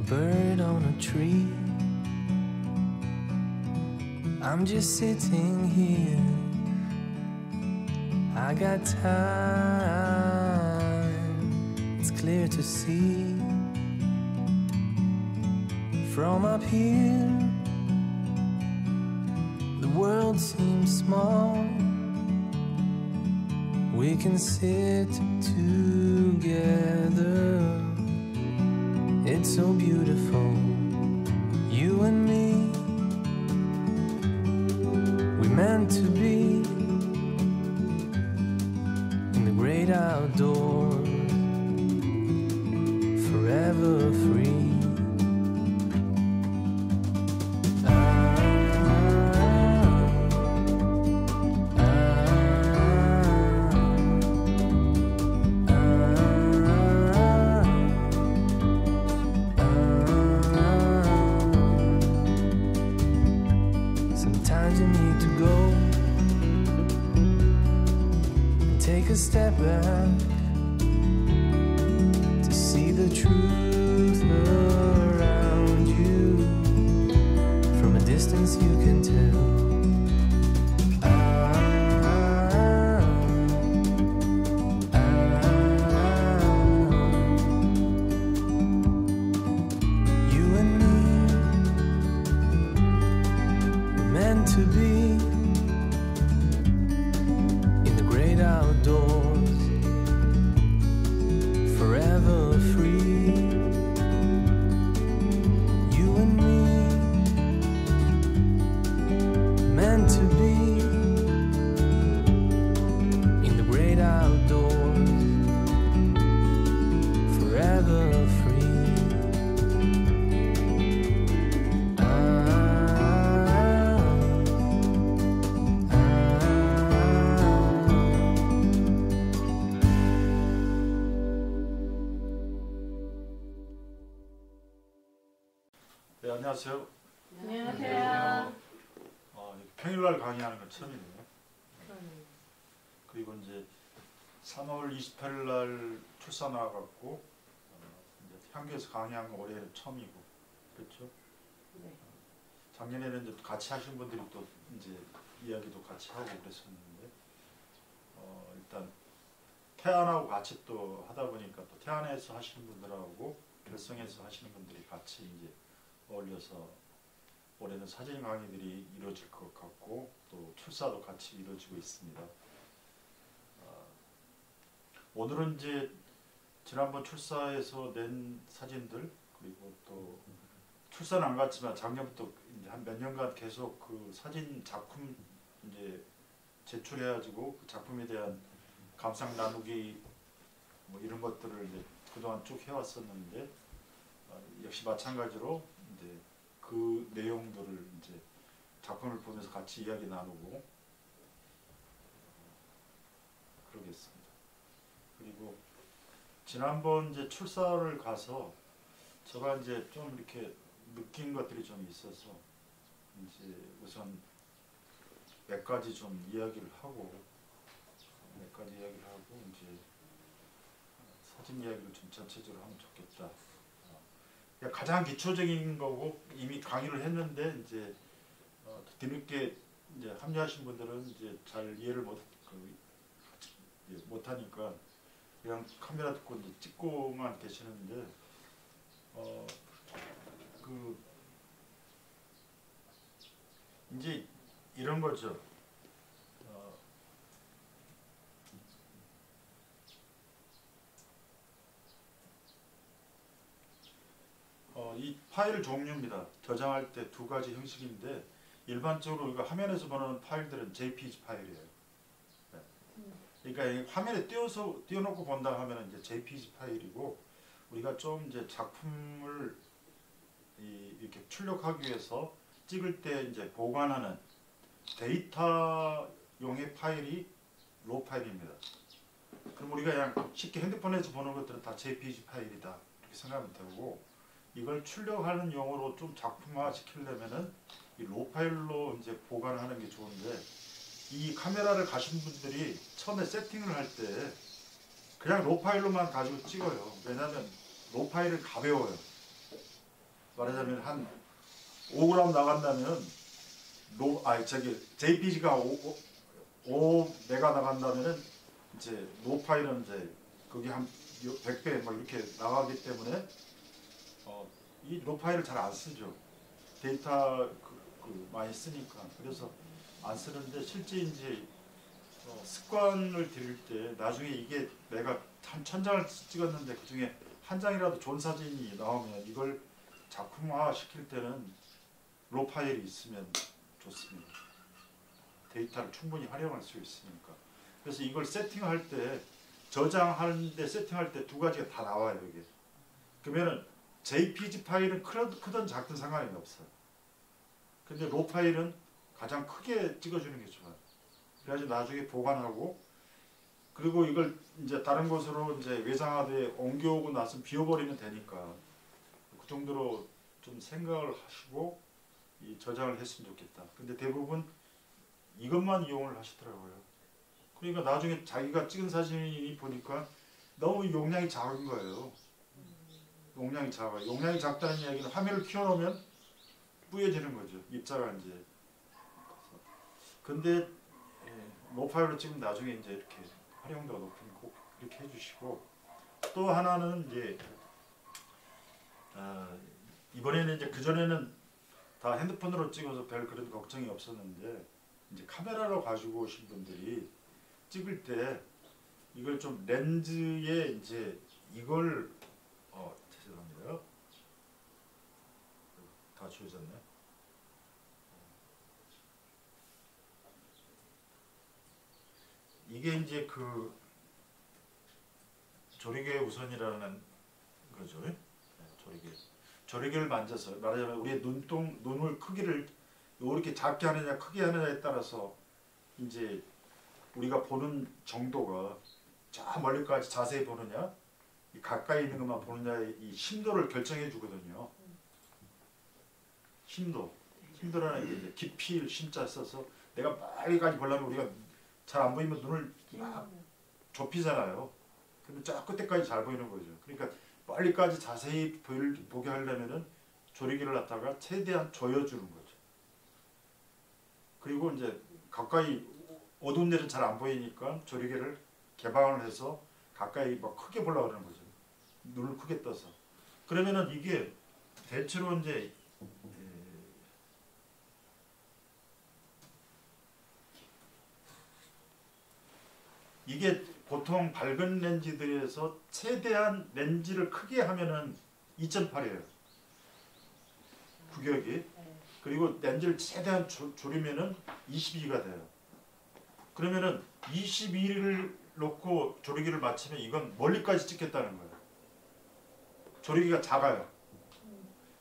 bird on a tree. I'm just sitting here. I got time. It's clear to see. From up here, the world seems small. We can sit together. It's so beautiful, you and me. We meant to be in the great outdoors, forever free. Take a step back to see the truth around you. From a distance you can tell. You and me were meant to be outdoors, forever free. You and me, meant to be in the great outdoors, forever free. 네, 안녕하세요. 안녕하세요. 평일날 강의하는 건 처음이네요. 그리고 이제 3월 28일 날 출사 나와갖고 이제 향교에서 강의한 건 올해는 처음이고, 그렇죠? 네. 작년에는 이제 같이 하신 분들이 또 이제 이야기도 같이 하고 그랬었는데, 일단 태안하고 같이 또 하다 보니까 또 태안에서 하시는 분들하고 결성에서 하시는 분들이 같이 이제 어울려서 올해는 사진 강의들이 이루어질 것 같고 또 출사도 같이 이루어지고 있습니다. 오늘은 이제 지난번 출사에서 낸 사진들, 그리고 또 출사는 안 갔지만 작년부터 이제 한 몇 년간 계속 그 사진 작품 이제 제출해가지고 그 작품에 대한 감상 나누기 뭐 이런 것들을 이제 그동안 쭉 해왔었는데, 역시 마찬가지로 이제 그 내용들을 이제 작품을 보면서 같이 이야기 나누고 그러겠습니다. 그리고 지난번 이제 출사를 가서 제가 이제 좀 이렇게 느낀 것들이 좀 있어서 이제 우선 몇 가지 좀 이야기를 하고 이제 사진 이야기를 좀 전체적으로 하면 좋겠다. 가장 기초적인 거고 이미 강의를 했는데 이제 뒤늦게 이제 합류하신 분들은 이제 잘 이해를 못하니까 그냥 카메라 듣고 이제 찍고만 계시는데, 이제 이런 거죠. 이 파일 종류입니다. 저장할 때 두 가지 형식인데, 일반적으로 우리가 화면에서 보는 파일들은 JPG 파일이에요. 네. 그러니까 화면에 띄워놓고 본다 하면 이제 JPG 파일이고, 우리가 좀 이제 작품을 이렇게 출력하기 위해서 찍을 때 이제 보관하는 데이터용의 파일이 로 파일입니다. 그럼 우리가 그냥 쉽게 핸드폰에서 보는 것들은 다 JPG 파일이다 이렇게 생각하면 되고, 이걸 출력하는 용어로 좀 작품화 시키려면은 이 로 파일로 이제 보관하는 게 좋은데, 이 카메라를 가신 분들이 처음에 세팅을 할 때 그냥 로 파일로만 가지고 찍어요. 왜냐하면 로 파일은 가벼워요. 말하자면 한 5g 나간다면 JPG가 5메가 나간다면은 이제 로 파일은 이제 그게 한 100배 막 이렇게 나가기 때문에 이 로 파일을 잘 안 쓰죠. 데이터 많이 쓰니까. 그래서 안 쓰는데 실제 이제 습관을 들일 때 나중에 이게 내가 한 1000장을 찍었는데 그 중에 한 장이라도 좋은 사진이 나오면 이걸 작품화 시킬 때는 로 파일이 있으면 좋습니다. 데이터를 충분히 활용할 수 있으니까. 그래서 이걸 세팅할 때 저장하는데 세팅할 때 두 가지가 다 나와요. 이게. 그러면은 JPG 파일은 크든 작든 상관이 없어요. 근데 로 파일은 가장 크게 찍어주는 게 좋아요. 그래가지고 나중에 보관하고 그리고 이걸 이제 다른 곳으로 이제 외상하되 옮겨오고 나서 비워버리면 되니까 그 정도로 좀 생각을 하시고 이 저장을 했으면 좋겠다. 근데 대부분 이것만 이용을 하시더라고요. 그러니까 나중에 자기가 찍은 사진이 보니까 너무 용량이 작은 거예요. 용량이 작아요. 용량이 작다는 이야기는 화면을 키워놓으면 뿌얘지는 거죠. 입자가 이제. 근데 로 파일로 찍으면 나중에 이제 이렇게 활용도가 높으니까 꼭 이렇게 해주시고 또 하나는 이제 이번에는 이제 그 전에는 다 핸드폰으로 찍어서 별 그런 걱정이 없었는데 이제 카메라로 가지고 오신 분들이 찍을 때 이걸 좀 렌즈에 이제 이걸 죄송합니다. 다 지워졌네. 이게 이제 그 조리개 우선이라는 거죠. 네, 조리개를 만져서 말하자면 우리의 눈을 크기를 이렇게 작게 하느냐 크게 하느냐에 따라서 이제 우리가 보는 정도가 저 멀리까지 자세히 보느냐 가까이 있는 것만 보느냐의 이 심도를 결정해 주거든요. 심도라는 게 이제 깊이를 심자 써서 내가 멀리까지 보려면 우리가 잘 안 보이면 눈을 막 좁히잖아요. 근데 저 끝에까지 잘 보이는 거죠. 그러니까 멀리까지 자세히 보게 하려면은 조리개를 갖다가 최대한 조여주는 거죠. 그리고 이제 가까이 어두운 데는 잘 안 보이니까 조리개를 개방을 해서 가까이 막 크게 보려고 그러는 거죠. 눈을 크게 떠서. 그러면은 이게 대체로 이제 이게 보통 밝은 렌즈들에서 최대한 렌즈를 크게 하면은 2.8이에요. 구격이. 그리고 렌즈를 최대한 줄이면은 22가 돼요. 그러면은 22를 놓고 조리개를 맞추면 이건 멀리까지 찍겠다는 거예요. 조리개가 작아요.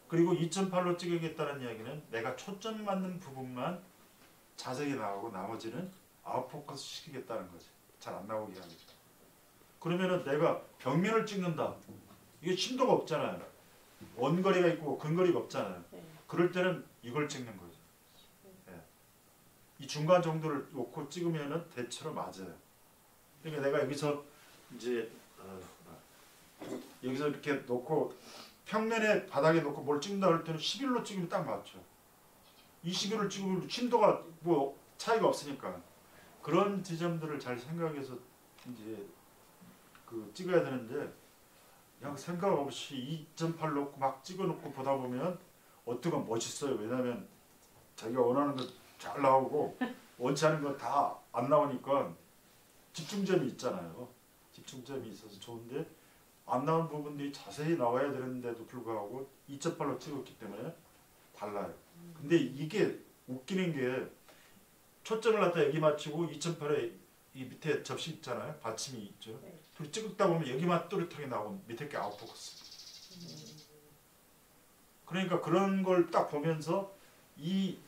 그리고 2.8로 찍겠다는 이야기는 내가 초점 맞는 부분만 자세히 나오고 나머지는 아웃포커스 시키겠다는 거죠. 잘 안 나오게 하겠다. 그러면은 내가 벽면을 찍는다. 이게 심도가 없잖아요. 원거리가 있고 근거리가 없잖아요. 그럴 때는 이걸 찍는 거죠. 네. 이 중간 정도를 놓고 찍으면은 대체로 맞아요. 그러니까 내가 여기서 이제 여기서 이렇게 놓고 평면에 바닥에 놓고 뭘 찍는다 할 때는 11로 찍으면 딱 맞죠. 21을 찍으면 심도가 뭐 차이가 없으니까 그런 지점들을 잘 생각해서 이제 그 찍어야 되는데 그냥 생각 없이 2.8 놓고 막 찍어놓고 보다 보면 어떻게 멋있어요. 왜냐하면 자기가 원하는 거 잘 나오고 원치 않은 거 다 안 나오니까 집중점이 있잖아요. 집중점이 있어서 좋은데 안 나온 부분들이 자세히 나와야 되는데도 불구하고 2.8로 찍었기 때문에 달라요. 근데 이게 웃기는 게 초점을 갖다 여기 맞추고 2.8에 이 밑에 접시 있잖아요. 받침이 있죠. 그리고 찍다 보면 여기만 또렷하게 나오고 밑에 게 아웃포커스. 그러니까 그런 걸 딱 보면서 이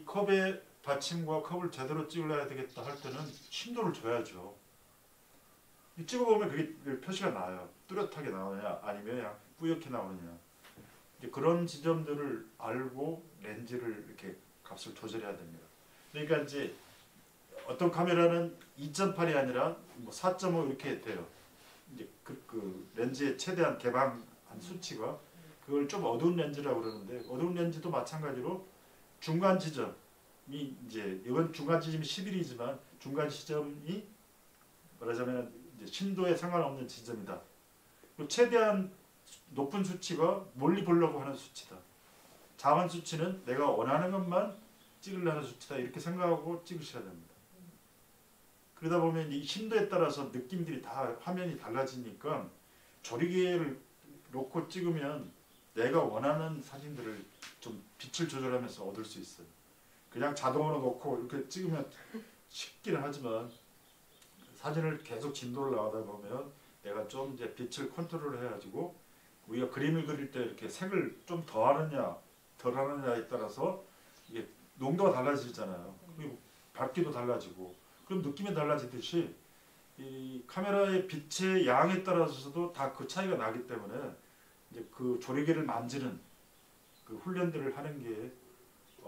컵의 받침과 컵을 제대로 찍어야 되겠다 할 때는 심도를 줘야죠. 찍어보면 그게 표시가 나요. 뚜렷하게 나오느냐 아니면 그냥 뿌옇게 나오느냐. 이제 그런 지점들을 알고 렌즈를 이렇게 값을 조절해야 됩니다. 그러니까 이제 어떤 카메라는 2.8이 아니라 뭐 4.5 이렇게 돼요. 이제 그 렌즈의 최대한 개방한 수치가 그걸 좀 어두운 렌즈라고 그러는데 어두운 렌즈도 마찬가지로 중간 지점이 이제 이건 중간 지점이 10일이지만 중간 지점이 말하자면 이제 심도에 상관없는 지점이다. 그리고 최대한 높은 수치가 멀리 보려고 하는 수치다. 작은 수치는 내가 원하는 것만 찍으려는 수치다. 이렇게 생각하고 찍으셔야 됩니다. 그러다 보면 이 심도에 따라서 느낌들이 다 화면이 달라지니까 조리개를 놓고 찍으면 내가 원하는 사진들을 좀 빛을 조절하면서 얻을 수 있어요. 그냥 자동으로 놓고 이렇게 찍으면 쉽기는 하지만 사진을 계속 진도를 나가다 보면 내가 좀 이제 빛을 컨트롤 해가지고 우리가 그림을 그릴 때 이렇게 색을 좀 더하느냐 덜하느냐에 따라서 이게 농도가 달라지잖아요. 그리고 밝기도 달라지고 그럼 느낌이 달라지듯이 이 카메라의 빛의 양에 따라서도 다 그 차이가 나기 때문에 이제 그 조리개를 만지는 그 훈련들을 하는 게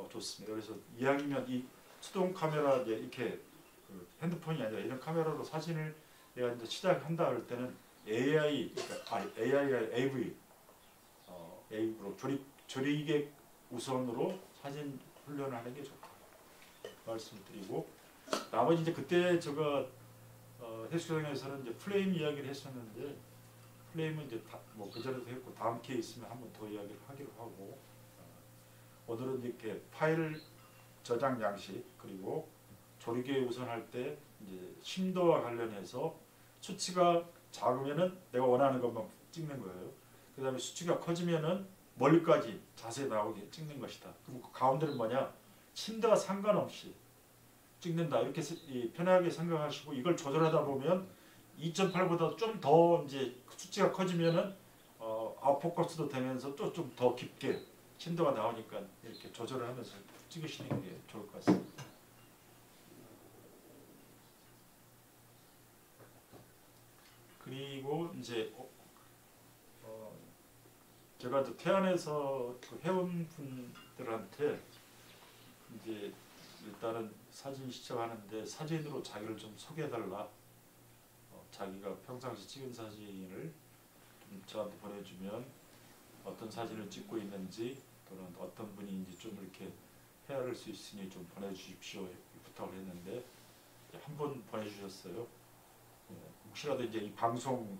좋습니다. 그래서 이왕이면 이 수동 카메라 이제 이렇게 그 핸드폰이 아니라 이런 카메라로 사진을 내가 이제 시작한다 할 때는 AI가 AV AV로 조리개 우선으로 사진 훈련을 하는 게 좋다 말씀을 드리고 나머지 이제 그때 제가 해수장에서는 이제 플레임 이야기를 했었는데 플레임은 이제 뭐 그전에도 했고 다음 기회 있으면 한 번 더 이야기를 하기로 하고 오늘은 이렇게 파일 저장 양식 그리고 조리개 우선할 때 이제 심도와 관련해서 수치가 작으면은 내가 원하는 것만 찍는 거예요. 그 다음에 수치가 커지면은 멀리까지 자세히 나오게 찍는 것이다. 그리고 그 가운데는 뭐냐? 심도와 상관없이 찍는다. 이렇게 편하게 생각하시고 이걸 조절하다 보면 2.8보다 좀 더 이제 수치가 커지면은 아웃포커스도 되면서 또 좀 더 깊게 심도가 나오니까 이렇게 조절을 하면서 찍으시는 게 좋을 것 같습니다. 그리고 이제 제가 이제 태안에서 그 회원분들한테 이제 일단은 사진 시청하는데 사진으로 자기를 좀 소개해달라. 자기가 평상시 찍은 사진을 좀 저한테 보내주면 어떤 사진을 찍고 있는지 또는 어떤 분인지 좀 이렇게 헤아릴 수 있으니 좀 보내주십시오 부탁을 했는데 한 분 보내주셨어요. 혹시라도 이제 이 방송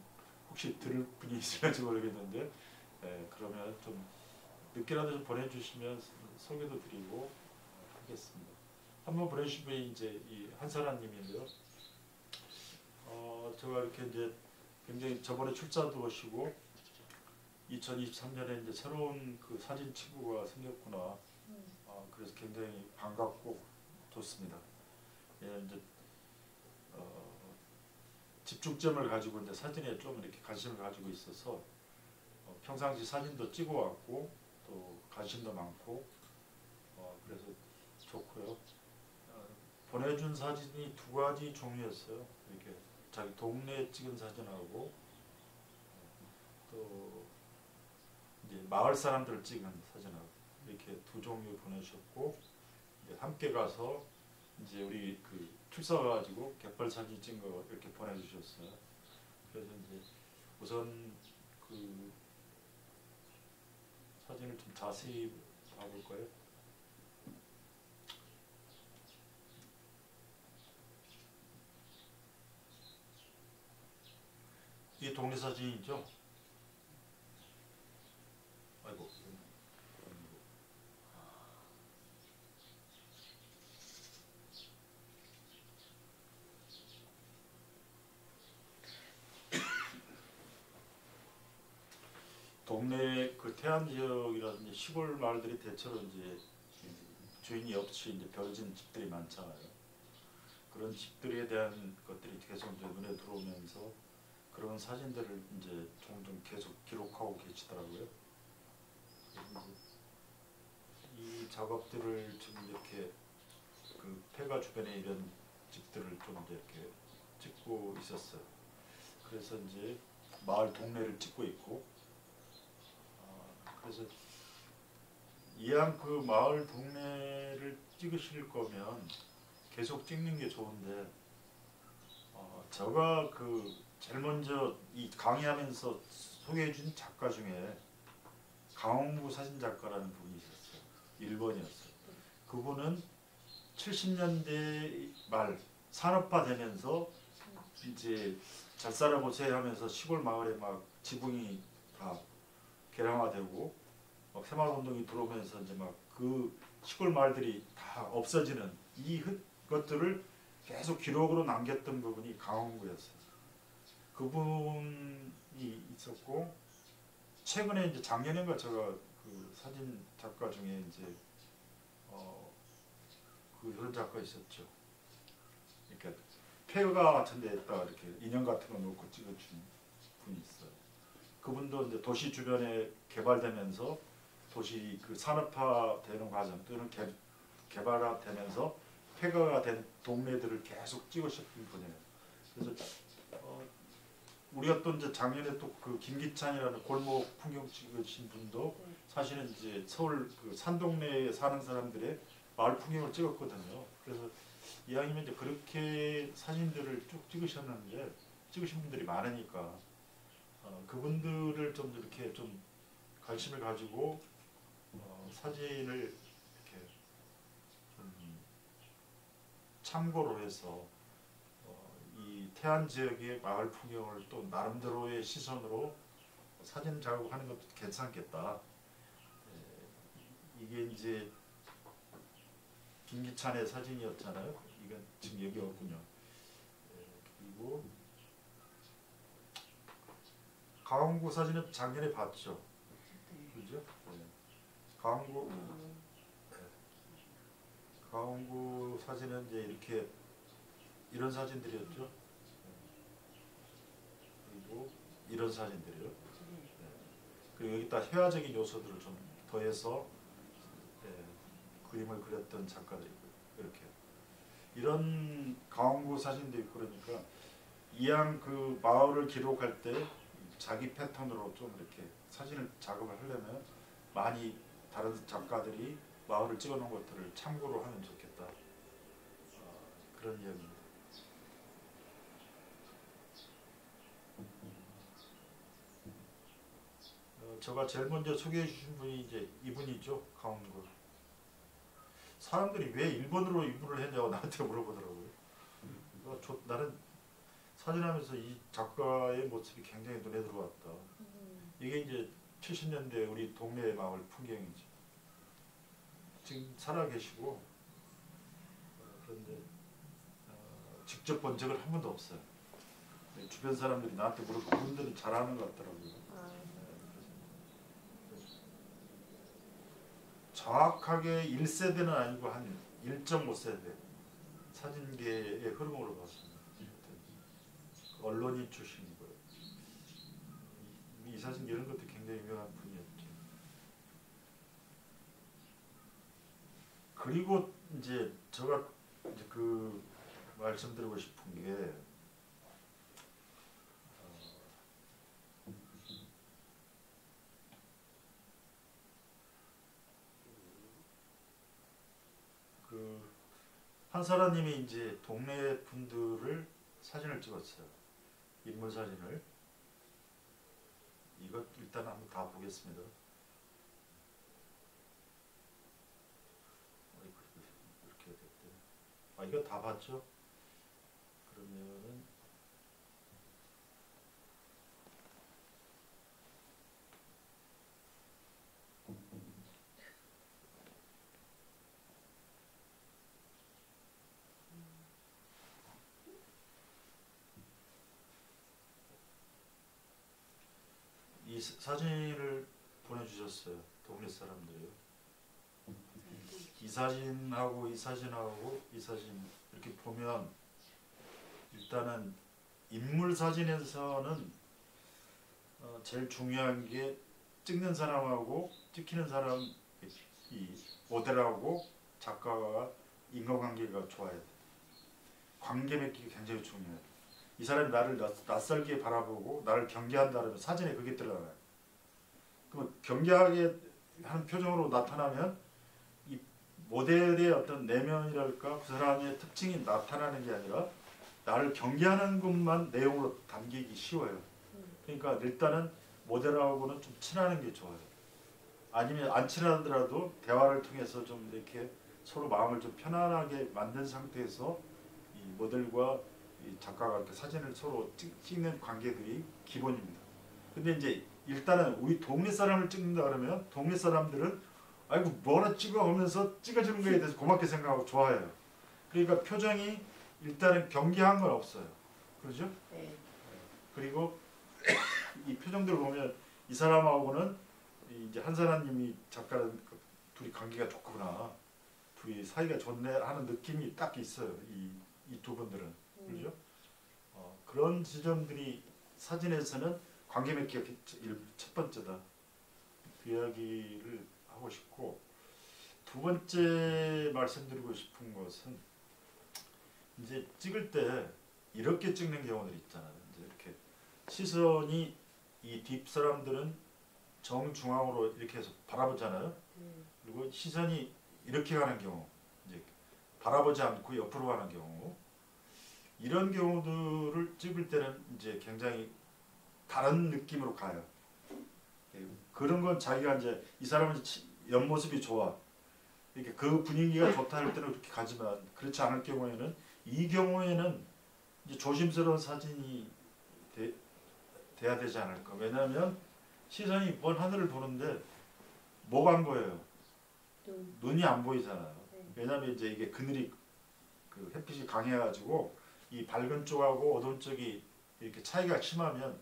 혹시 들을 분이 있을지 모르겠는데 그러면 좀 늦게라도 좀 보내주시면 소개도 드리고 하겠습니다. 한번 보내주신 분이 이제 이 한사라님인데요. 제가 이렇게 이제 굉장히 저번에 출사도 오시고 2023년에 이제 새로운 그 사진 친구가 생겼구나. 그래서 굉장히 반갑고 좋습니다. 이제 집중점을 가지고 이제 사진에 좀 이렇게 관심을 가지고 있어서 평상시 사진도 찍어왔고 또 관심도 많고 그래서 좋고요. 보내준 사진이 두 가지 종류였어요. 이렇게 자기 동네에 찍은 사진하고 또 이제 마을 사람들을 찍은 사진하고 이렇게 두 종류 보내셨고 이제 함께 가서 이제 우리 그 출사 가지고 갯벌 사진 찍은 거 이렇게 보내주셨어요. 그래서 이제 우선 그 사진을 좀 자세히 봐볼 거예요. 이게 동네 사진이죠? 아이고. 동네 그 태안 지역이라든지 시골 마을들이 대체로 이제 주인이 없이 이제 벼진 집들이 많잖아요. 그런 집들에 대한 것들이 계속 이제 눈에 들어오면서 그런 사진들을 이제 종종 계속 기록하고 계시더라고요. 그래서 이 작업들을 지금 이렇게 그 폐가 주변에 이런 집들을 좀 이렇게 찍고 있었어요. 그래서 이제 마을 동네를 찍고 있고, 그래서 이왕 그 마을 동네를 찍으실 거면 계속 찍는 게 좋은데, 제가 그 제일 먼저 이 강의하면서 소개해준 작가 중에 강원구 사진작가라는 분이 있었어요. 일본이었어요. 그분은 70년대 말 산업화되면서 이제 잘 살아보세요 하면서 시골 마을에 막 지붕이 다 개량화되고 막 새마을운동이 들어오면서 이제 막 그 시골 마을들이 다 없어지는 것들을 계속 기록으로 남겼던 부분이 강원구였어요. 그분이 있었고 최근에 이제 작년인가 제가 그 사진 작가 중에 이제 그런 작가 있었죠. 그러니까 폐가 같은 데에다 이렇게 인형 같은 거 놓고 찍어준 분이 있어요. 그분도 이제 도시 주변에 개발되면서 도시 그 산업화되는 과정 또는 개발화되면서 폐가가 된 동네들을 계속 찍으셨던 분이에요. 그래서 우리가 또 이제 작년에 또 그 김기찬이라는 골목 풍경 찍으신 분도 사실은 이제 서울 그 산동네에 사는 사람들의 마을 풍경을 찍었거든요. 그래서 이왕이면 이제 그렇게 사진들을 쭉 찍으셨는데 찍으신 분들이 많으니까 그분들을 좀 이렇게 좀 관심을 가지고 사진을 이렇게 좀 참고로 해서 이 태안 지역의 마을 풍경을 또 나름대로의 시선으로 사진 작업하는 것도 괜찮겠다. 이게 이제 김기찬의 사진이었잖아요. 이건 지금 여기 없군요. 그리고 강원구 사진은 작년에 봤죠. 그죠? 강원구 사진은 이제 이렇게 이런 사진들이었죠. 그리고 이런 사진들이요. 그리고 여기다 회화적인 요소들을 좀 더해서 그림을 그렸던 작가들이 이렇게 이런 강원구 사진도 있고 그러니까 이왕 그 마을을 기록할 때 자기 패턴으로 좀 이렇게 사진을 작업을 하려면 많이 다른 작가들이 마을을 찍어놓은 것들을 참고로 하면 좋겠다. 그런 이야기입니다. 제가 제일 먼저 소개해 주신 분이 이제 이분이죠. 강원구. 사람들이 왜 일본어로 이분을 했냐고 나한테 물어보더라고요. 나는 사진하면서 이 작가의 모습이 굉장히 눈에 들어왔다. 이게 이제 70년대 우리 동네 마을 풍경이지. 지금 살아계시고 그런데 직접 본 적은 한 번도 없어요. 주변 사람들이 나한테 물어보고 그분들은 잘하는 것 같더라고요. 정확하게 1세대는 아니고 한 1.5세대 사진계의 흐름으로 봤습니다. 언론인 출신이고요. 이 사진 이런 것도 굉장히 유명한 분이었죠. 그리고 이제 제가 이제 그 말씀드리고 싶은 게 그 한사라님이 이제 동네 분들을 사진을 찍었어요. 인물 사진을. 이것 일단 한번 다 보겠습니다. 이렇게 됐대. 이거 다 봤죠? 그러면은 이 사진을 보내주셨어요. 동네 사람들이요. 이 사진하고 이 사진하고 이 사진 이렇게 보면 일단은 인물 사진에서는 제일 중요한 게 찍는 사람하고 찍히는 사람 이 모델하고 작가가 인과관계가 좋아야 돼. 관계 맺기가 굉장히 중요해요. 이 사람이 나를 낯설게 바라보고 나를 경계한다면 사진에 그게 들어가요. 그러면 경계하게 하는 표정으로 나타나면 이 모델의 어떤 내면이랄까 그 사람의 특징이 나타나는 게 아니라 나를 경계하는 것만 내용으로 담기기 쉬워요. 그러니까 일단은 모델하고는 좀 친하는 게 좋아요. 아니면 안 친하더라도 대화를 통해서 좀 이렇게 서로 마음을 좀 편안하게 만든 상태에서 이 모델과 이 작가가 이렇게 사진을 서로 찍는 관계들이 기본입니다. 근데 이제 일단은 우리 동네 사람을 찍는다 그러면 동네 사람들은 아이고 뭐라 찍어 하면서 찍어주는 거에 대해서 고맙게 생각하고 좋아해요. 그러니까 표정이 일단은 경계한 건 없어요. 그렇죠? 네. 그리고 이 표정들을 보면 이 사람하고는 이제 한사라님이 작가는 둘이 관계가 좋구나, 둘이 사이가 좋네 하는 느낌이 딱 있어요. 이 두 분들은. 그렇죠? 그런 지점들이 사진에서는 관계 맺기가 첫 번째다. 그 이야기를 하고 싶고, 두 번째 말씀드리고 싶은 것은 이제 찍을 때 이렇게 찍는 경우들 있잖아요. 이제 이렇게 시선이 이 뒷 사람들은 정중앙으로 이렇게 해서 바라보잖아요. 그리고 시선이 이렇게 가는 경우, 이제 바라보지 않고 옆으로 가는 경우, 이런 경우들을 찍을 때는 이제 굉장히 다른 느낌으로 가요. 그런 건 자기가 이제 이 사람은 옆모습이 좋아, 이렇게 그 분위기가 좋다 할 때는 그렇게 가지만, 그렇지 않을 경우에는 이 경우에는 이제 조심스러운 사진이 돼야 되지 않을까. 왜냐하면 시선이 먼 하늘을 보는데 뭐가 안 보여요? 눈이 안 보이잖아요. 왜냐하면 이제 이게 그늘이 그 햇빛이 강해가지고 이 밝은 쪽하고 어두운 쪽이 이렇게 차이가 심하면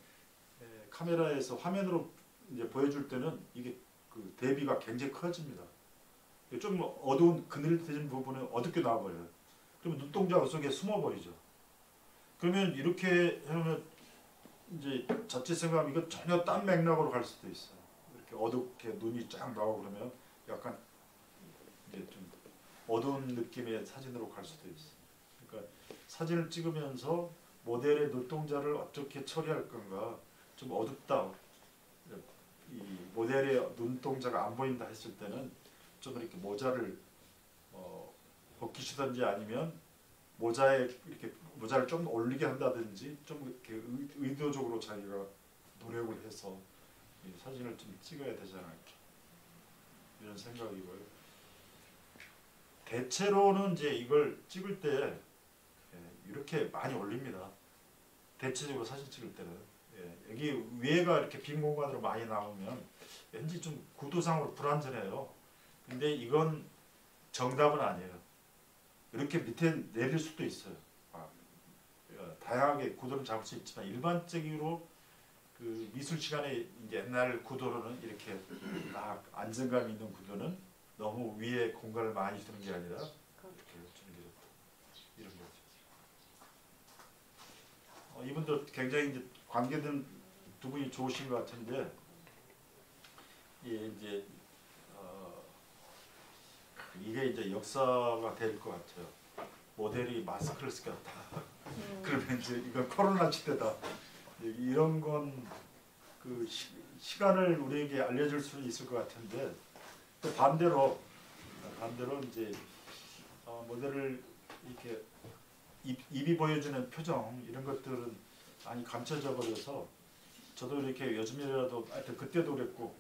카메라에서 화면으로 이제 보여줄 때는 이게 그 대비가 굉장히 커집니다. 좀 어두운 그늘진 부분은 어둡게 나와버려요. 그러면 눈동자 속에 숨어버리죠. 그러면 이렇게 해놓으면 이제 자칫 생각하면 이거 전혀 딴 맥락으로 갈 수도 있어요. 이렇게 어둡게 눈이 쫙 나오고 그러면 약간 이제 좀 어두운 느낌의 사진으로 갈 수도 있어요. 그러니까 사진을 찍으면서 모델의 눈동자를 어떻게 처리할 건가, 좀 어둡다, 이 모델의 눈동자가 안 보인다 했을 때는 좀 이렇게 모자를 벗기시든지 아니면 이렇게 모자를 좀 올리게 한다든지 좀 이렇게 의도적으로 자기가 노력을 해서 이 사진을 좀 찍어야 되지 않을까, 이런 생각이고요. 대체로는 이제 이걸 찍을 때 이렇게 많이 올립니다. 대체적으로 사진 찍을 때는 여기 위에가 이렇게 빈 공간으로 많이 나오면 왠지 좀 구도상으로 불안전해요. 근데 이건 정답은 아니에요. 이렇게 밑에 내릴 수도 있어요. 다양하게 구도를 잡을 수 있지만 일반적으로 그 미술 시간에 옛날 구도로는 이렇게 딱 안정감 있는 구도는 너무 위에 공간을 많이 주는 게 아니라 이렇게 주는 게 좋다, 이런 거죠. 이분도 굉장히 이제 관계된 두 분이 좋으신 것 같은데, 이제 이게 이제 역사가 될 것 같아요. 모델이 마스크를 쓰겠다. 그러면 이제 이건 코로나 시대다. 이런 건 그 시간을 우리에게 알려줄 수는 있을 것 같은데, 또 반대로 이제 모델을 이렇게 입이 보여주는 표정, 이런 것들은 많이 감춰져 버려서, 저도 이렇게 요즘이라도 하여튼 그때도 그랬고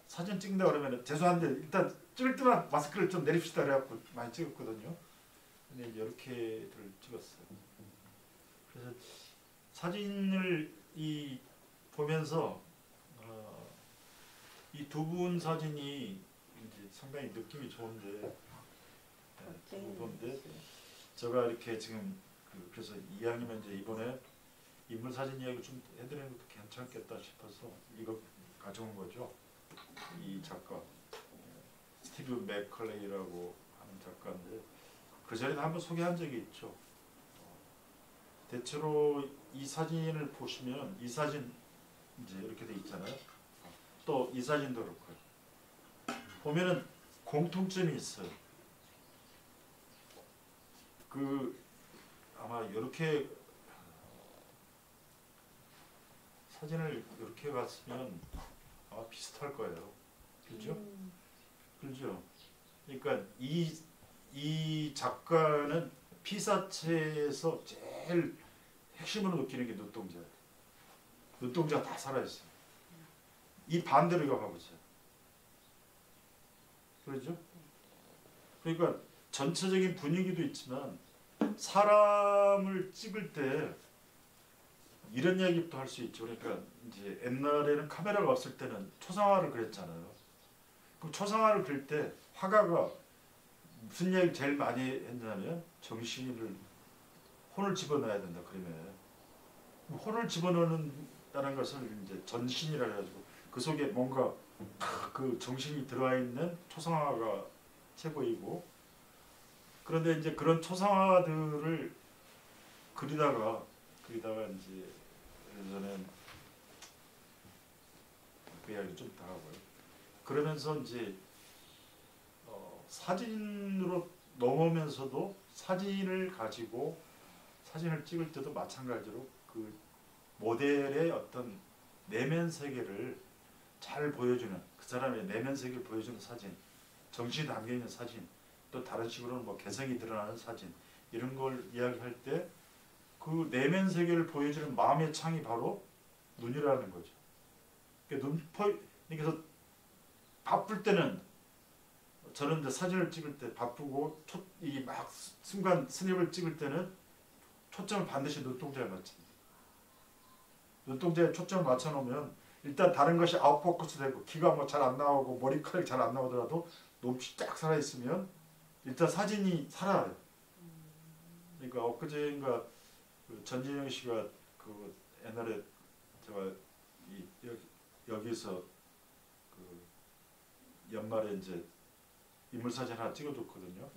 사진 찍는다 그러면 죄송한데 일단 찍을 때만 마스크를 좀 내립시다 그래갖고 많이 찍었거든요. 근데 이제 이렇게들 찍었어요. 그래서 사진을 보면서 이 두 분 사진이 이제 상당히 느낌이 좋은데, 제가 이렇게 지금 그래서 이왕이면 이제 이번에 인물 사진 이야기 좀 해드리는 것도 괜찮겠다 싶어서 이거 가져온 거죠. 이 작가 스티브 맥컬레이라고 하는 작가인데, 그 전에도 한번 소개한 적이 있죠. 대체로 이 사진을 보시면 이 사진 이제 이렇게 돼 있잖아요. 또 이 사진도 그렇고요. 보면은 공통점이 있어요. 아마 이렇게 사진을 이렇게 봤으면 아마 비슷할 거예요. 그렇죠? 그렇죠? 그러니까 이 작가는 피사체에서 제일 핵심으로 느끼는 게 눈동자예요. 눈동자가 다 살아있어요. 이 반대로 이거 봐보세요. 그렇죠? 그러니까 전체적인 분위기도 있지만 사람을 찍을 때 이런 이야기부터 할 수 있죠. 그러니까 이제 옛날에는 카메라가 없을 때는 초상화를 그렸잖아요. 그 초상화를 그릴 때 화가가 무슨 이야기를 제일 많이 했냐면 정신을 혼을 집어넣어야 된다. 그림에 혼을 집어넣는다는 것을 이제 전신이라 해가지고 그 속에 뭔가 그 정신이 들어와 있는 초상화가 최고이고, 그런데 이제 그런 초상화들을 그리다가 이제 예전엔 그 이야기 좀 더 하고요. 그러면서 이제 사진으로 넘으면서도 사진을 가지고 사진을 찍을 때도 마찬가지로 그 모델의 어떤 내면 세계를 잘 보여주는, 그 사람의 내면 세계를 보여주는 사진, 정신이 담겨 있는 사진, 또 다른 식으로는 뭐 개성이 드러나는 사진, 이런 걸 이야기할 때 그 내면 세계를 보여주는 마음의 창이 바로 눈이라는 거죠. 그래서 바쁠 때는 저는 이제 사진을 찍을 때 바쁘고 이 막 순간 스냅을 찍을 때는 초점을 반드시 눈동자에 맞춥니다. 눈동자에 초점을 맞춰 놓으면 일단 다른 것이 아웃포커스 되고 귀가 뭐 잘 안 나오고 머리카락이 잘 안 나오더라도 눈빛이 딱 살아 있으면 일단 사진이 살아요. 그러니까 엊그제인가 그 전진영 씨가 그 옛날에 제가 여기서 그 연말에 이제 인물 사진 하나 찍어줬거든요.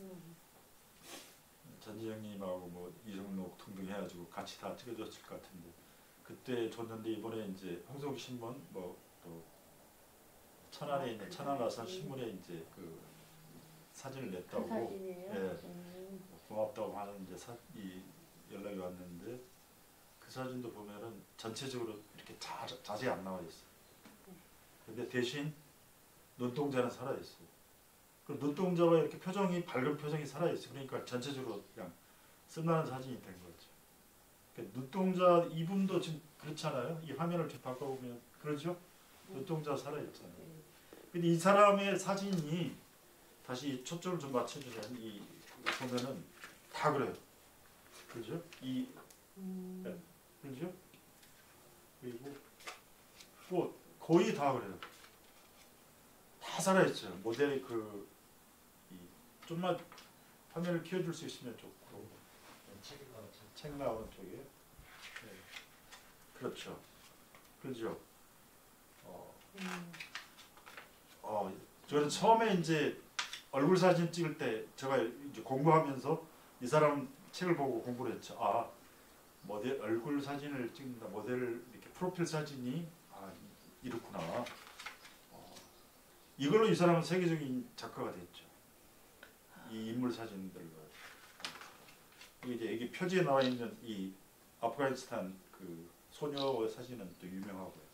전지영님하고 뭐 이정록 등등 해가지고 같이 다 찍어줬을 것 같은데, 그때 줬는데 이번에 이제 홍성국 신문 뭐 또 천안에 있는 천안아산 신문에 이제 그 사진을 냈다고, 그 사진이에요? 예, 고맙다고 하는 이제 이 연락이 왔는데, 그 사진도 보면은 전체적으로 이렇게 자세히 안 나와 있어요. 근데 대신 눈동자는 살아 있어요. 그 눈동자가 이렇게 표정이 밝은 표정이 살아 있어요. 그러니까 전체적으로 그냥 쓴나는 사진이 된 거죠. 그러니까 눈동자 이분도 지금 그렇잖아요. 이 화면을 이렇게 바꿔보면 그러죠. 눈동자 살아 있잖아요. 근데 이 사람의 사진이 다시 초점을 좀 맞춰주면 이 보면은 다 그래요. 그렇죠? 네. 그렇죠? 그리고 뭐 거의 다 그래요. 다 살아있어요. 모델이 좀만 화면을 키워줄 수 있으면 좋고. 책 나오는 쪽에. 네. 그렇죠. 그렇죠. 저는 처음에 이제 얼굴 사진 찍을 때 제가 이제 공부하면서 이 사람 책을 보고 공부를 했죠. 아, 모델 얼굴 사진을 찍는다. 모델 이렇게 프로필 사진이 이렇구나. 이걸로 이 사람은 세계적인 작가가 됐죠. 이 인물 사진들로. 이제 여기 표지에 나와 있는 이 아프가니스탄 그 소녀의 사진은 또 유명하고요.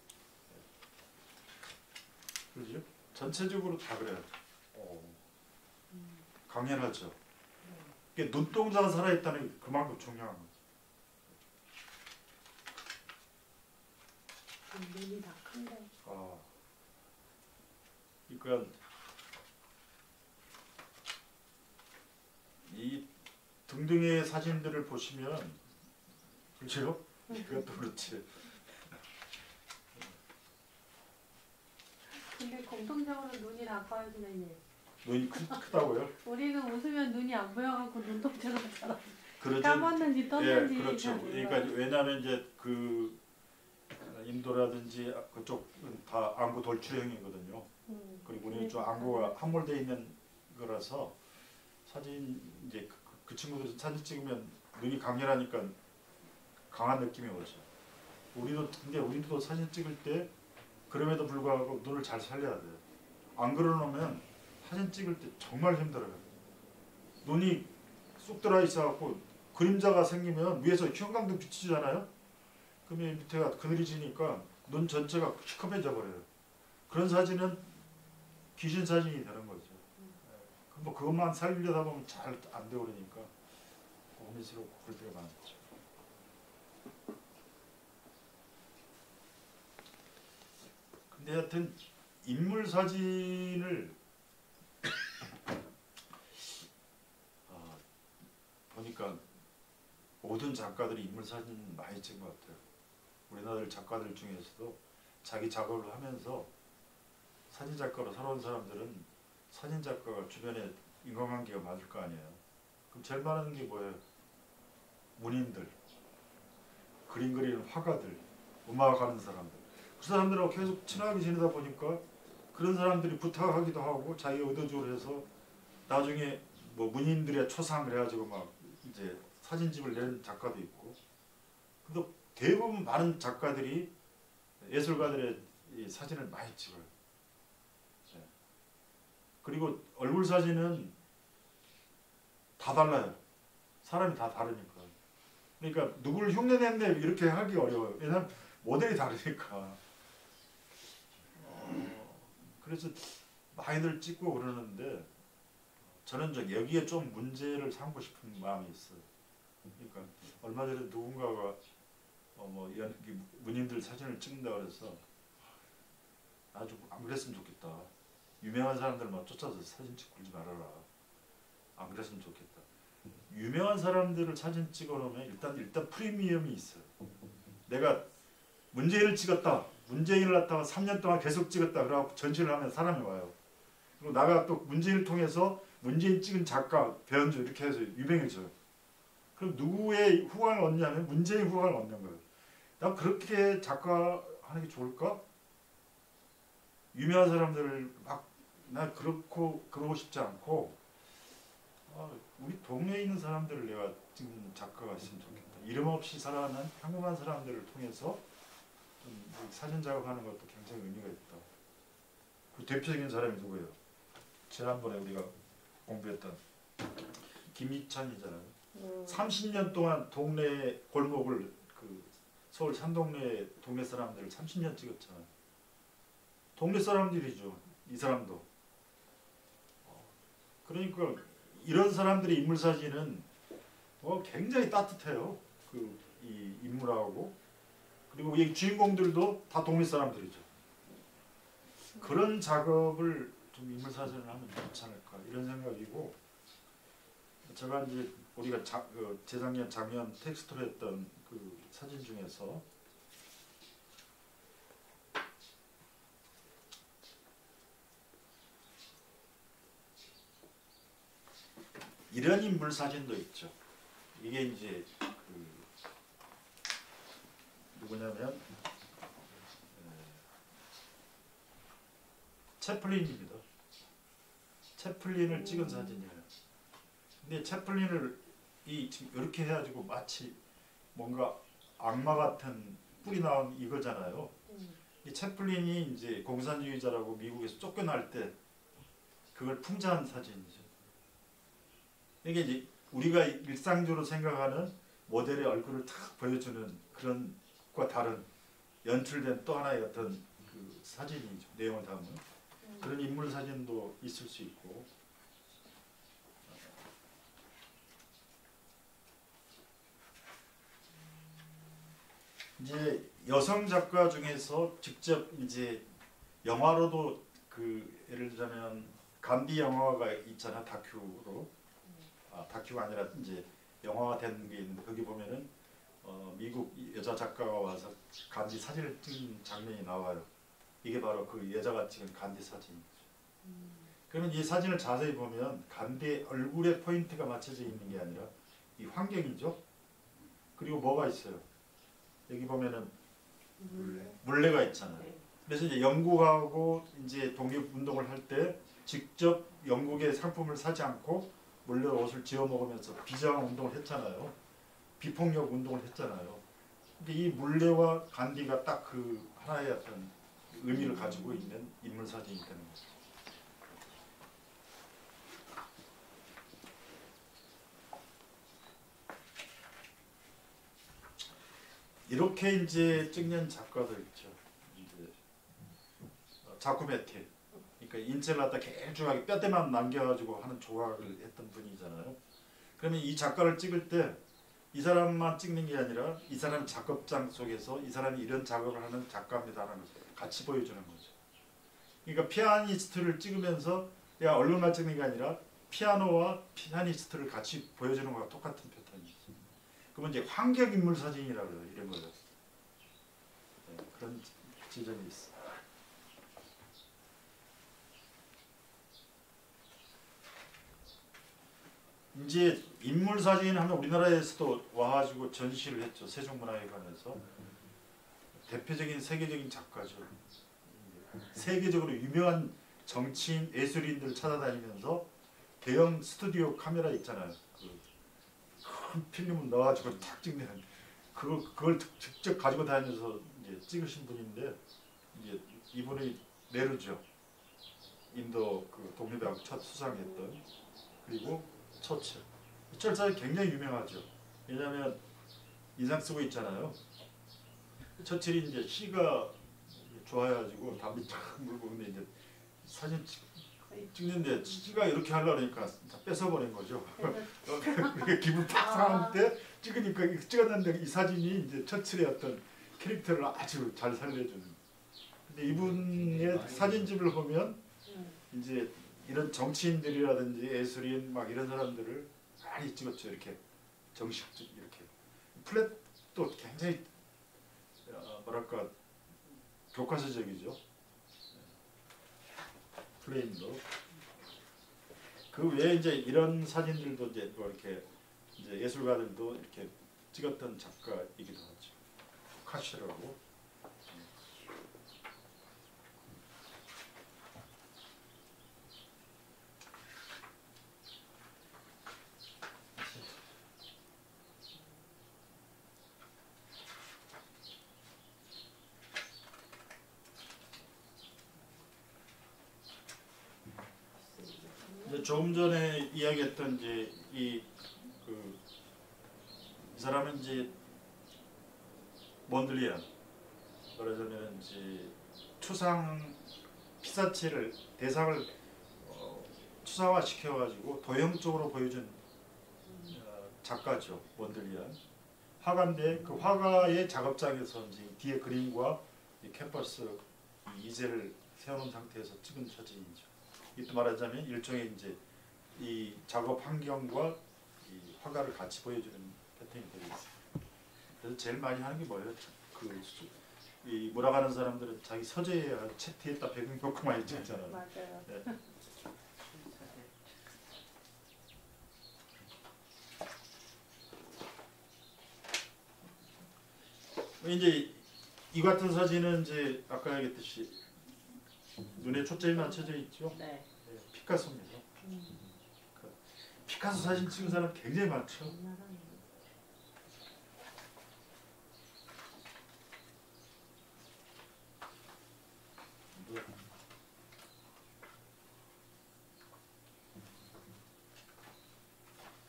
그렇죠? 전체적으로 다 그래요. 강렬하죠. 그러니까 눈동자가 살아있다는 게 그만큼 중요한 거죠. 눈이 다 큰데. 그러니까 이 등등의 사진들을 보시면, 그렇죠? 이것도 그렇지. 근데 공통적으로 눈이 다 커요, 선생님. 눈이 크다고요? 우리는 웃으면 눈이 안 보여갖고 눈동자가 잘 그렇죠. 까맣는지 떴는지. 예, 그렇죠. 그러니까 왜냐하면 이제 그 인도라든지 그쪽은 다 안구 돌출형이거든요. 그리고 우리는 좀 안구가 함몰되어 있는 거라서 사진 이제 그 친구들 사진 찍으면 눈이 강렬하니까 강한 느낌이 오죠. 근데 우리도 사진 찍을 때 그럼에도 불구하고 눈을 잘 살려야 돼요. 안 그러놓으면 사진 찍을 때 정말 힘들어요. 눈이 쑥 들어 있어갖고 그림자가 생기면 위에서 형광등 비치잖아요. 그러면 밑에가 그늘이지니까 눈 전체가 시커매져 버려요. 그런 사진은 귀신 사진이 되는 거죠. 뭐 그것만 살리려다 보면 잘 안 되고 그러니까 고민스럽고 그럴 때가 많죠. 근데 하여튼 인물 사진을 모든 작가들이 인물 사진 많이 찍은 것 같아요. 우리나라 작가들 중에서도 자기 작업을 하면서 사진 작가로 살아온 사람들은 사진 작가가 주변에 인간관계가 많을 거 아니에요. 그럼 제일 많은 게 뭐예요? 문인들, 그림 그리는 화가들, 음악하는 사람들. 그 사람들하고 계속 친하게 지내다 보니까 그런 사람들이 부탁하기도 하고 자기 의도적으로 해서 나중에 뭐 문인들의 초상 그래가지고 막 이제 사진집을 낸 작가도 있고. 근데 대부분 많은 작가들이 예술가들의 이 사진을 많이 찍어요. 네. 그리고 얼굴 사진은 다 달라요. 사람이 다 다르니까. 그러니까 누구를 흉내낸데 이렇게 하기 어려워요. 왜냐하면 모델이 다르니까. 그래서 많이들 찍고 그러는데 저는 여기에 좀 문제를 삼고 싶은 마음이 있어요. 그러니까 얼마 전에 누군가가 문인들 사진을 찍는다 그래서 아주 안 그랬으면 좋겠다. 유명한 사람들만 쫓아서 사진 찍고 그러지 말아라. 안 그랬으면 좋겠다. 유명한 사람들을 사진 찍어 놓으면 일단 프리미엄이 있어요. 내가 문재인을 찍었다. 문재인을 갖다가 3년 동안 계속 찍었다. 그래갖고 전시를 하면 사람이 와요. 그리고 나가 또 문재인을 통해서 문재인 찍은 작가, 배현주 이렇게 해서 유명해져요. 그럼 누구의 후광을 얻냐면 문재인 후광을 얻는 거예요. 난 그렇게 작가 하는 게 좋을까? 유명한 사람들을 나 그러고 싶지 않고 우리 동네에 있는 사람들을 내가 찍는 작가가 있으면 좋겠다. 이름 없이 살아가는 평범한 사람들을 통해서 좀 사진 작업하는 것도 굉장히 의미가 있다. 그 대표적인 사람이 누구예요? 지난번에 우리가 공부했던 김희찬이잖아요. 30년 동안 동네 골목을 서울 산동네 동네 사람들을 30년 찍었잖아요. 동네 사람들이죠. 이 사람도. 그러니까 이런 사람들의 인물 사진은 굉장히 따뜻해요. 이 인물하고. 그리고 이 주인공들도 다 동네 사람들이죠. 그런 작업을 좀 인물 사진을 하면 좋지 않을까 이런 생각이고, 제가 이제 우리가 재작년 작년 텍스트로 했던 그 사진 중에서 이런 인물 사진도 있죠. 이게 이제 누구냐면 채플린입니다. 채플린을 찍은 사진이에요. 근데 채플린을 지금 이렇게 해가지고 마치 뭔가 악마 같은 뿔이 나온 이거잖아요. 이 채플린이 이제 공산주의자라고 미국에서 쫓겨날 때 그걸 풍자한 사진이죠. 이게 이제 우리가 일상적으로 생각하는 모델의 얼굴을 탁 보여주는 그런 것과 다른 연출된 또 하나의 어떤 그 사진이죠. 내용을 담은 그런 인물 사진도 있을 수 있고, 이제 여성 작가 중에서 직접 이제 영화로도 예를 들자면 간디 영화가 있잖아. 다큐로. 다큐가 아니라 이제 영화가 된 게 있는데 거기 보면은 미국 여자 작가가 와서 간디 사진을 찍는 장면이 나와요. 이게 바로 그 여자가 찍은 간디 사진이죠. 그러면 이 사진을 자세히 보면 간디의 얼굴에 포인트가 맞춰져 있는 게 아니라 이 환경이죠. 그리고 뭐가 있어요? 여기 보면은 물레가 있잖아요. 그래서 이제 영국하고 이제 독립운동을 할 때 직접 영국의 상품을 사지 않고 물레 옷을 지어 먹으면서 비저항 운동을 했잖아요. 비폭력 운동을 했잖아요. 이 물레와 간디가 딱 그 하나의 어떤 의미를 가지고 있는 인물 사진이 되는 거죠. 이렇게 이제 찍는 작가들 있죠. 이제 자쿠메티. 그러니까 인체를 갖다 길쭉하게 뼈대만 남겨가지고 하는 조각을 했던 분이잖아요. 그러면 이 작가를 찍을 때 이 사람만 찍는 게 아니라 이 사람 작업장 속에서 이 사람이 이런 작업을 하는 작가입니다라는 것을 같이 보여주는 거죠. 그러니까 피아니스트를 찍으면서 내가 얼굴만 찍는 게 아니라 피아노와 피아니스트를 같이 보여주는 것과 똑같은 패턴이죠. 그건 이제 환경 인물 사진이라고 그래요. 이런 거요. 네, 그런 지점이 있어. 이제 인물 사진 하면 우리나라에서도 와가지고 전시를 했죠. 세종문화회관에서. 대표적인 세계적인 작가죠. 세계적으로 유명한 정치인, 예술인들 찾아다니면서 대형 스튜디오 카메라 있잖아요. 큰 필름을 넣어가지고 탁 찍는 그걸 직접 가지고 다니면서 이제 찍으신 분인데 이제 이분이 네루죠. 인도 그 독립대학 첫 수상했던 그리고 처칠. 철사가 굉장히 유명하죠. 왜냐하면 인상 쓰고 있잖아요. 처칠이 이제 시가 좋아해가지고 담배 쫙 물고 근데 이제 사진 찍는데 시가 이렇게 하려고 하니까 다 뺏어버린 거죠. 그게 기분 팍 상할 때 찍었는데 이 사진이 이제 처칠의 어떤 캐릭터를 아주 잘 살려주는. 근데 이분의 사진집을 보면 이제 이런 정치인들이라든지 예술인 막 이런 사람들을 많이 찍었죠. 이렇게 정식적 이렇게 플랫도 굉장히 뭐랄까 교과서적이죠. 플레임도 그 외에 이제 이런 사진들도 이제 뭐 이렇게 이제 예술가들도 이렇게 찍었던 작가이기도 하죠. 카시라고. 이제 조금 전에 이야기했던 이제 이 사람은 이제 몬들리안 말하자면 이제 추상 피사체를 대상을 추상화 시켜가지고 도형적으로 보여준 작가죠. 몬들리안 화가인데 그 화가의 작업장에서 이제 뒤에 그림과 이 캔버스 이제를 세워놓은 상태에서 찍은 사진이죠. 이또 말하자면 일종의 이제 이 작업 환경과 이 화가를 같이 보여주는 패턴이 되어 있어요. 그래서 제일 많이 하는 게 뭐예요? 이 몰아가는 사람들은 자기 서재에 책 뒤에다 배경 놓고 많이 찍잖아요. 맞아요. 네. 이제 이 같은 사진은 이제 아까 얘기했듯이 눈에 초점이 맞춰져 있죠. 네. 피카소입니다. 피카소 사진 찍은 사람 굉장히 많죠.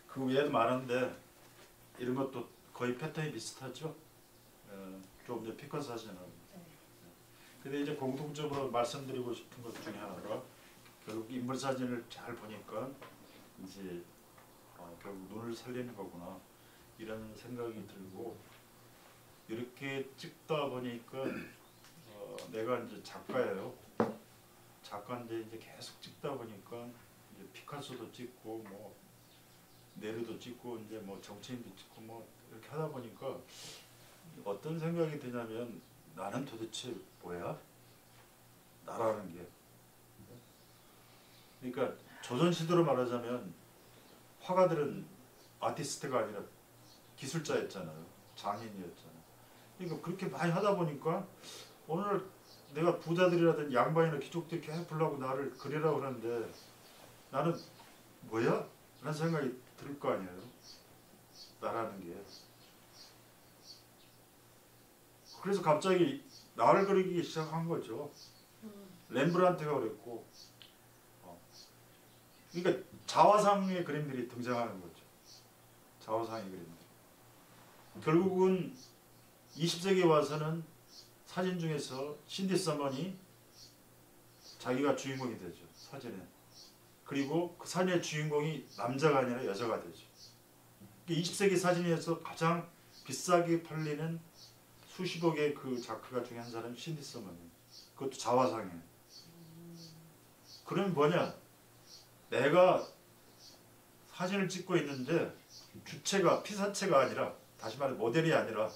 그 외에도 많은데 이런 것도 거의 패턴이 비슷하죠. 좀 이제 피카소 사진하고. 근데 이제 공통적으로 말씀드리고 싶은 것 중에 하나가 결국 인물 사진을 잘 보니까 이제 결국 눈을 살리는 거구나 이런 생각이 들고 이렇게 찍다 보니까 내가 이제 작가예요. 작가인데 이제 계속 찍다 보니까 이제 피카소도 찍고 뭐 네르도 찍고 이제 뭐 정치인도 찍고 뭐 이렇게 하다 보니까 어떤 생각이 드냐면 나는 도대체 뭐야? 나라는 게. 그러니까 조선시대로 말하자면 화가들은 아티스트가 아니라 기술자였잖아요. 장인이었잖아요. 그러니까 그렇게 많이 하다 보니까 오늘 내가 부자들이라든 양반이나 귀족들이 계속 불러고 나를 그리라고 그러는데 나는 뭐야? 라는 생각이 들 거 아니에요. 나라는 게. 그래서 갑자기 나를 그리기 시작한 거죠. 렘브란트가 그랬고 그러니까 자화상의 그림들이 등장하는 거죠. 자화상의 그림들. 결국은 20세기에 와서는 사진 중에서 신디 서먼이 자기가 주인공이 되죠. 사진에. 그리고 그 사진의 주인공이 남자가 아니라 여자가 되죠. 20세기 사진에서 가장 비싸게 팔리는 수십억 개의 그 작가 중에 한 사람이 신디 서먼이에요. 그것도 자화상이에요. 그러면 뭐냐? 내가 사진을 찍고 있는데 주체가 피사체가 아니라 다시 말해 모델이 아니라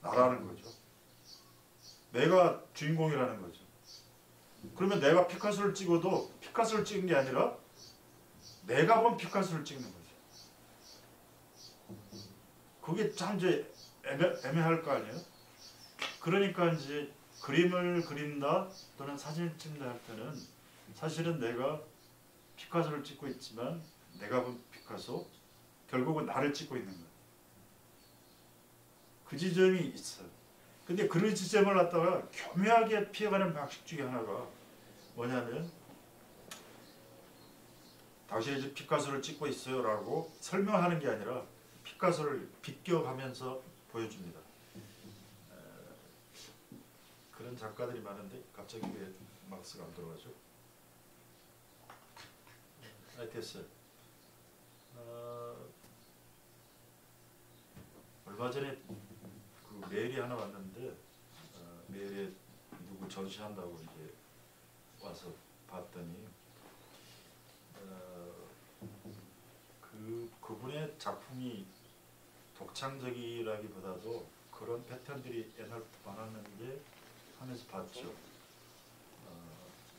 나라는 거죠. 내가 주인공이라는 거죠. 그러면 내가 피카소를 찍어도 피카소를 찍은 게 아니라 내가 본 피카소를 찍는 거죠. 그게 참 이제 애매할 거 아니에요? 그러니까 이제 그림을 그린다 또는 사진을 찍는다 할 때는 사실은 내가 피카소를 찍고 있지만 내가 본 피카소 결국은 나를 찍고 있는 거예요. 그 지점이 있어요. 근데 그 지점을 갖다가 교묘하게 피해가는 방식 중에 하나가 뭐냐면 당신이 이제 피카소를 찍고 있어요 라고 설명하는 게 아니라 피카소를 비껴가면서 보여줍니다. 그런 작가들이 많은데 갑자기 왜 막스가 안 들어가죠? 됐어요. 얼마 전에 그 메일이 하나 왔는데 메일에 누구 전시한다고 이제 와서 봤더니 그분의 작품이 독창적이라기보다도 그런 패턴들이 옛날부터 많았는데 하면서 봤죠.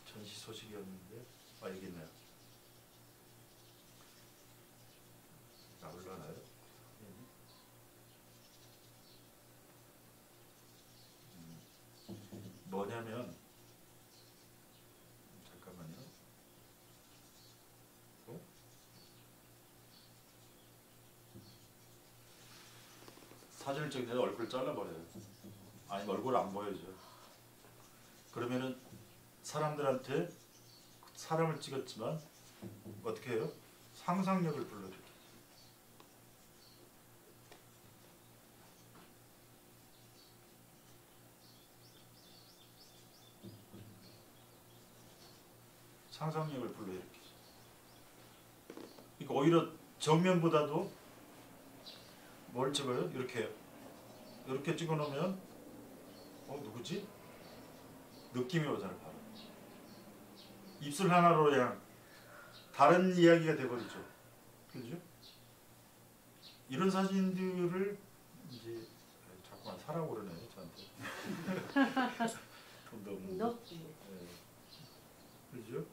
전시 소식이었는데 여기 있네요. 올라나요? 뭐냐면 잠깐만요. 사진을 찍을 때 얼굴 잘라버려요. 아니 얼굴 안 보여줘. 그러면은 사람들한테 사람을 찍었지만 어떻게 해요? 상상력을 불러일으키죠. 상상력을 불러일으키죠. 그러니까 오히려 정면보다도 뭘 찍어요? 이렇게 찍어놓으면 누구지? 느낌이 오잖아요. 바로. 입술 하나로 그냥 다른 이야기가 돼버리죠. 그렇죠? 이런 사진들을 이제 자꾸만 사라고 그러네요. 저한테. 돈도 없는데. 그렇죠?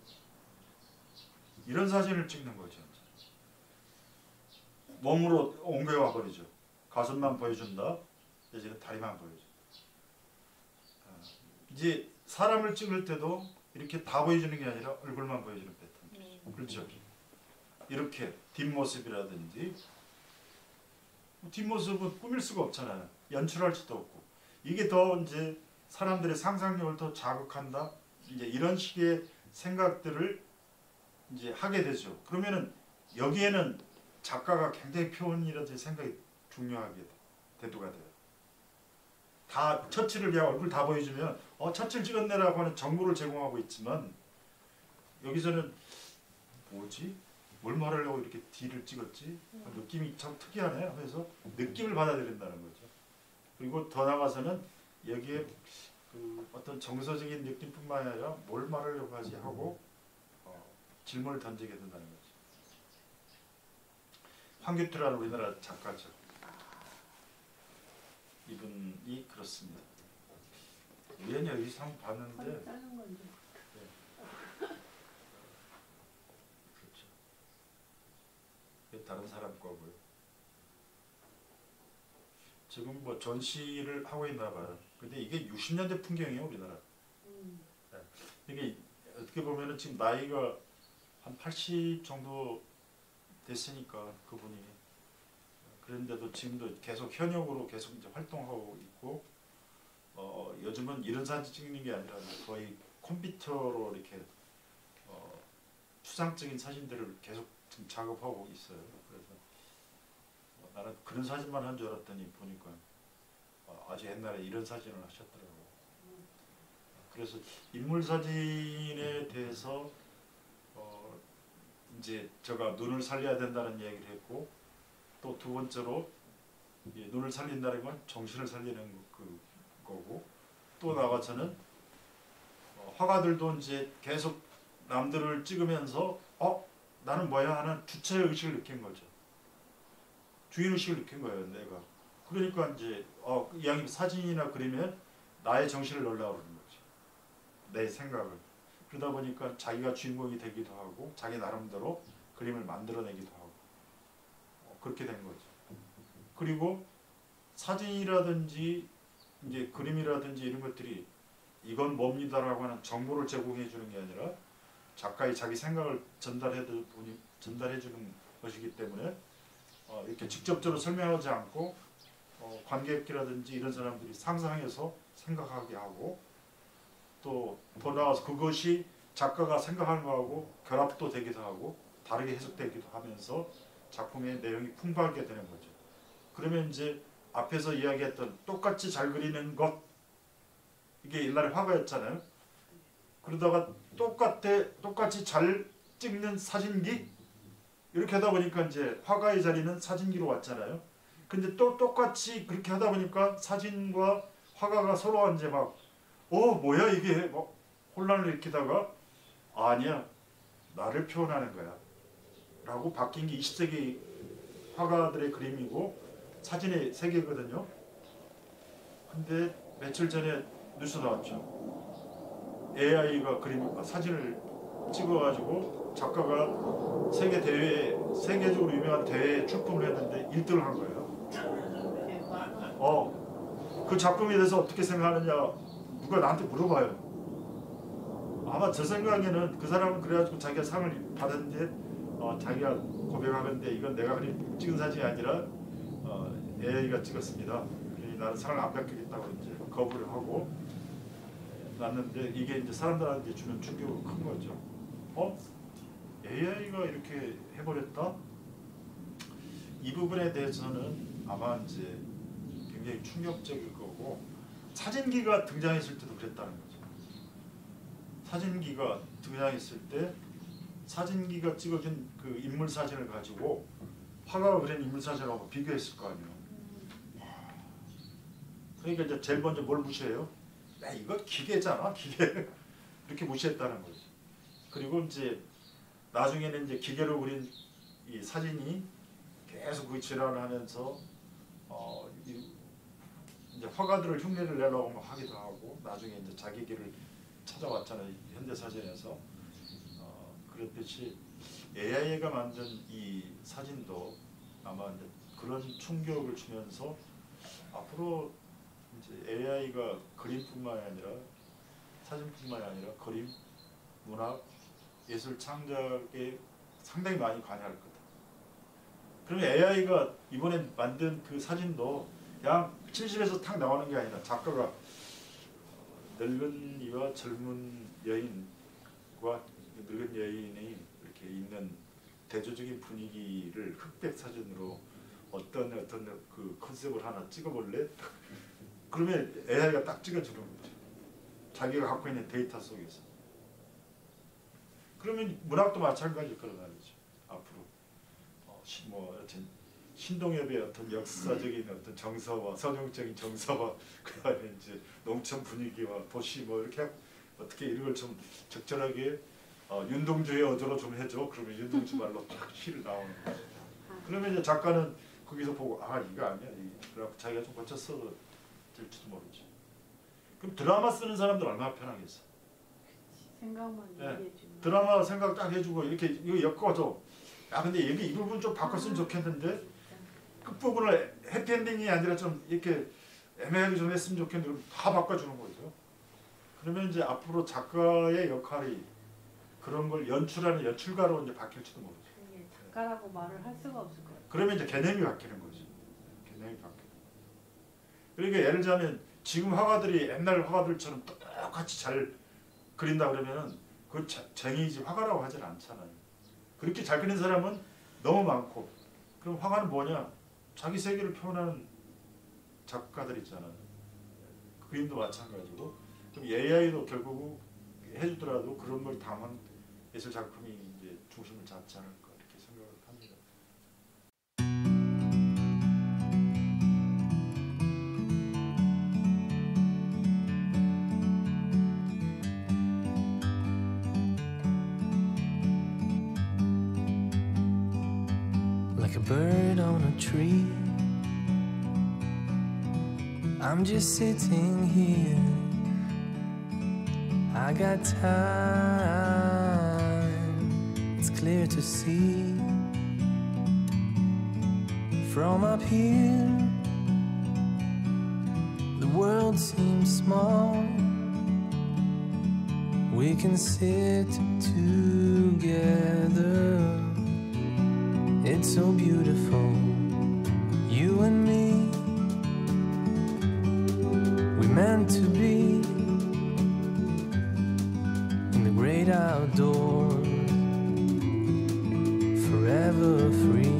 이런 사진을 찍는 거죠. 몸으로 옮겨와 버리죠. 가슴만 보여준다. 이제 다리만 보여줘. 이제 사람을 찍을 때도 이렇게 다 보여주는 게 아니라 얼굴만 보여주는 패턴. 그렇죠? 이렇게 뒷모습이라든지 뒷모습은 꾸밀 수가 없잖아요. 연출할 수도 없고. 이게 더 이제 사람들의 상상력을 더 자극한다. 이제 이런 식의 생각들을 이제 하게 되죠. 그러면은 여기에는 작가가 굉장히 표현이라든지 생각이 중요하게 대두가 돼요. 다 처치를 그냥 얼굴 다 보여주면 처치를 찍었네라고 하는 정보를 제공하고 있지만 여기서는 뭐지? 뭘 말하려고 이렇게 D를 찍었지? 느낌이 참 특이하네 하면서 느낌을 받아들인다는 거죠. 그리고 더 나아가서는 여기에 그 어떤 정서적인 느낌뿐만 아니라 뭘 말하려고 하지 하고 질문을 던지게 된다는 거죠. 황규투라는 우리나라 작가죠. 이분이 그렇습니다. 우연히 여기서 한번 봤는데 그렇죠. 다른 사람 거고요. 지금 뭐 전시를 하고 있나 봐요. 근데 이게 60년대 풍경이에요, 우리나라. 이게 어떻게 보면은 지금 나이가 한 80 정도 됐으니까 그분이. 그런데도 지금도 계속 현역으로 계속 이제 활동하고 있고, 요즘은 이런 사진 찍는 게 아니라 거의 컴퓨터로 이렇게 추상적인 사진들을 계속 지금 작업하고 있어요. 그래서 나는 그런 사진만 한 줄 알았더니 보니까 아주 옛날에 이런 사진을 하셨더라고요. 그래서 인물 사진에 대해서 이제 제가 눈을 살려야 된다는 얘기를 했고, 또 두 번째로 눈을 살린다는 건 정신을 살리는 거고, 또 나가서는 화가들도 이제 계속 남들을 찍으면서 나는 뭐야 하는 주체의식을 느낀 거죠. 주인의식을 느낀 거예요. 내가 그러니까 이제 이왕이면 사진이나 그림에 나의 정신을 넣으려고 그러는 거죠. 내 생각을. 그러다 보니까 자기가 주인공이 되기도 하고 자기 나름대로 그림을 만들어내기도 하고 그렇게 된 거죠. 그리고 사진이라든지 이제 그림이라든지 이런 것들이 이건 뭡니다라고 하는 정보를 제공해 주는 게 아니라 작가의 자기 생각을 전달해 주는 것이기 때문에 이렇게 직접적으로 설명하지 않고 관객이라든지 이런 사람들이 상상해서 생각하게 하고 또 더 나아가서 그것이 작가가 생각하는 거하고 결합도 되기도 하고 다르게 해석되기도 하면서 작품의 내용이 풍부하게 되는 거죠. 그러면 이제 앞에서 이야기했던 똑같이 잘 그리는 것, 이게 옛날에 화가였잖아요. 그러다가 똑같이 잘 찍는 사진기, 이렇게 하다 보니까 이제 화가의 자리는 사진기로 왔잖아요. 근데 또 똑같이 그렇게 하다 보니까 사진과 화가가 서로 이제 막 뭐야 이게 막 혼란을 일으키다가 아니야, 나를 표현하는 거야 라고 바뀐 게 20세기 화가들의 그림이고 사진의 세계거든요. 근데 며칠 전에 뉴스 나왔죠. AI가 사진을 찍어가지고 작가가 세계적으로 유명한 대회에 출품을 했는데 1등을 한 거예요. 그 작품에 대해서 어떻게 생각하느냐 누가 나한테 물어봐요. 아마 제 생각에는 그 사람은 그래가지고 자기가 상을 받았는데 자기가 고백하건데 이건 내가 그냥 찍은 사진이 아니라 AI가 찍었습니다. 그러니 나는 상을 안 받겠다고 이제 거부를 하고 났는데 이게 이제 사람들한테 주는 충격은 큰 거죠. AI가 이렇게 해버렸다? 이 부분에 대해서는 아마 이제 굉장히 충격적일 거고 사진기가 등장했을 때도 그랬다는 거죠. 사진기가 등장했을 때 사진기가 찍어준 그 인물 사진을 가지고 화가가 그린 인물 사진하고 비교했을 거 아니에요. 그러니까 이제 제일 먼저 뭘 무시해요? 야, 이거 기계잖아, 기계. 이렇게 무시했다는 거죠. 그리고 이제 나중에는 이제 기계로 그린 이 사진이 계속 그 질환을 하면서 이제 화가들을 흉내를 내려고 하기도 하고 나중에 이제 자기 길을 찾아왔잖아요. 현대 사진에서. 그랬듯이 AI가 만든 이 사진도 아마 이제 그런 충격을 주면서 앞으로 이제 AI가 그림뿐만이 아니라 사진뿐만이 아니라 그림, 문학, 예술 창작에 상당히 많이 관여할 거다. 그러면 AI가 이번에 만든 그 사진도 그냥 실실에서 탁 나오는 게 아니라 작가가 늙은 이와 젊은 여인과 늙은 여인이 이렇게 있는 대조적인 분위기를 흑백 사진으로 어떤 그 컨셉을 하나 찍어볼래? 그러면 AI가 딱 찍어주는 거죠. 자기가 갖고 있는 데이터 속에서. 그러면 문학도 마찬가지일 거란 말이죠. 앞으로 신동엽의 어떤 역사적인 어떤 정서와 서정적인 정서와 그다음에 이제 농촌 분위기와 도시 이렇게 어떻게 이런 걸 좀 적절하게 윤동주의 어조로 좀 해줘. 그러면 윤동주 말로 딱 시를 나오는 거죠. 그러면 이제 작가는 거기서 보고 이거 아니야. 그래갖고 자기가 좀 고쳐 써도 될지도 모르죠. 그럼 드라마 쓰는 사람들 얼마나 편하겠어. 생각만 얘기해주면. 드라마 생각 딱 해주고 이렇게 이거 엮어줘. 근데 이 부분 좀 바꿨으면 좋겠는데 끝부분을 해피엔딩이 아니라 좀 이렇게 애매하게 좀 했으면 좋겠는데 다 바꿔주는 거죠. 그러면 이제 앞으로 작가의 역할이 그런 걸 연출하는 연출가로 이제 바뀔지도 모르죠. 작가라고 말을 할 수가 없을 거예요. 그러면 이제 개념이 바뀌는 거지. 개념이 바뀌는. 그러니까 예를 들자면 지금 화가들이 옛날 화가들처럼 똑같이 잘 그린다 그러면은 그 쟁이지 화가라고 하진 않잖아요. 그렇게 잘 그리는 사람은 너무 많고 그럼 화가는 뭐냐? 자기 세계를 표현하는 작가들 있잖아요. 그림도 마찬가지고 그럼 AI도 결국 해주더라도 그런 걸 담은 예술 작품이 이제 중심을 잡지 않을까 이렇게 생각을 합니다. Like a bird on a tree, I'm just sitting here. I got time. It's clear to see from up here. The world seems small. We can sit together. It's so beautiful, you and me. We meant to be in the great outdoors, forever free.